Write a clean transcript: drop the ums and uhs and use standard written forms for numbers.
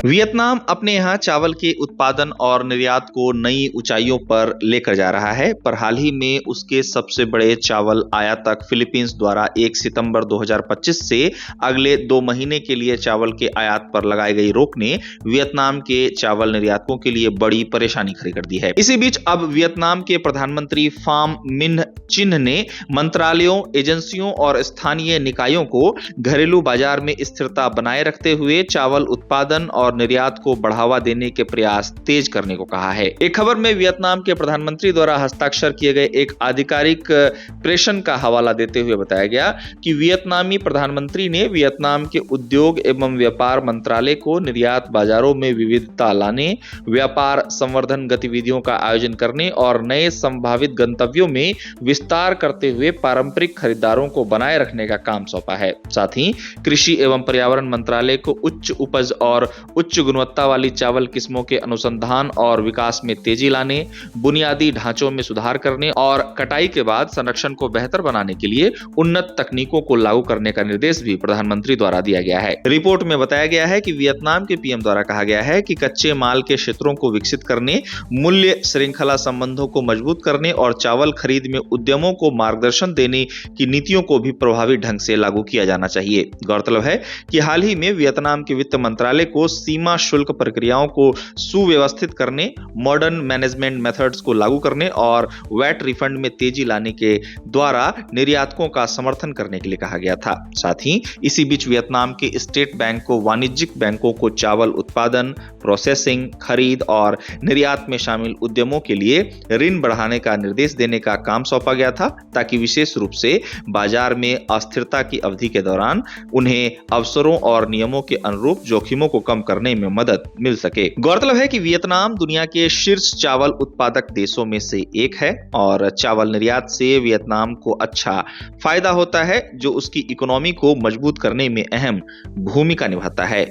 Vietnam अपने यहाँ चावल के उत्पादन और निर्यात को नई ऊंचाइयों पर लेकर जा रहा है, पर हाल ही में उसके सबसे बड़े चावल आयातक फिलीपींस द्वारा 1 सितंबर 2025 से अगले 2 महीने के लिए चावल के आयात पर लगाई गई रोक ने वियतनाम के चावल निर्यातकों के लिए बड़ी परेशानी खड़ी कर दी है। इसी बीच अब वियतनाम के प्रधानमंत्री फाम मिन्ह चिन्ह ने मंत्रालयों, एजेंसियों और स्थानीय निकायों को घरेलू बाजार में स्थिरता बनाए रखते हुए चावल उत्पादन और निर्यात को बढ़ावा देने के प्रयास तेज करने को कहा है। एक खबर में वियतनाम के प्रधानमंत्री द्वारा हस्ताक्षर किए गए एक आधिकारिक प्रेषण का हवाला देते हुए बताया गया कि वियतनामी प्रधानमंत्री ने वियतनाम के उद्योग एवं व्यापार मंत्रालय को निर्यात बाजारों में विविधता लाने, व्यापार संवर्धन गतिविधियों का आयोजन करने और नए संभावित गंतव्यों में विस्तार करते हुए पारंपरिक खरीदारों को बनाए रखने का काम सौंपा है। साथ ही कृषि एवं पर्यावरण मंत्रालय को उच्च उपज और उच्च गुणवत्ता वाली चावल किस्मों के अनुसंधान और विकास में तेजी लाने, बुनियादी ढांचों में सुधार करने और कटाई के बाद संरक्षण को बेहतर बनाने के लिए उन्नत तकनीकों को लागू करने का निर्देश भी प्रधानमंत्री द्वारा दिया गया है। रिपोर्ट में बताया गया है कि वियतनाम के पीएम द्वारा कहा गया है कि कच्चे माल के क्षेत्रों को विकसित करने, मूल्य श्रृंखला संबंधों को मजबूत करने और चावल खरीद में उद्यमों को मार्गदर्शन देने की नीतियों को भी प्रभावी ढंग से लागू किया जाना चाहिए। गौरतलब है कि हाल ही में वियतनाम के वित्त मंत्रालय को सीमा शुल्क प्रक्रियाओं को सुव्यवस्थित करने, मॉडर्न मैनेजमेंट मेथड्स को लागू करने और वैट रिफंड में तेजी लाने के द्वारा निर्यातकों का समर्थन करने के लिए कहा गया था। साथ ही इसी बीच वियतनाम के स्टेट बैंक को वाणिज्यिक बैंकों को चावल उत्पादन, प्रोसेसिंग, खरीद और निर्यात में शामिल उद्यमों के लिए ऋण बढ़ाने का निर्देश देने का काम सौंपा गया था, ताकि विशेष रूप से बाजार में अस्थिरता की अवधि के दौरान उन्हें अवसरों और नियमों के अनुरूप जोखिमों को कम करने में मदद मिल सके। गौरतलब है कि वियतनाम दुनिया के शीर्ष चावल उत्पादक देशों में से एक है और चावल निर्यात से वियतनाम को अच्छा फायदा होता है, जो उसकी इकोनॉमी को मजबूत करने में अहम भूमिका निभाता है।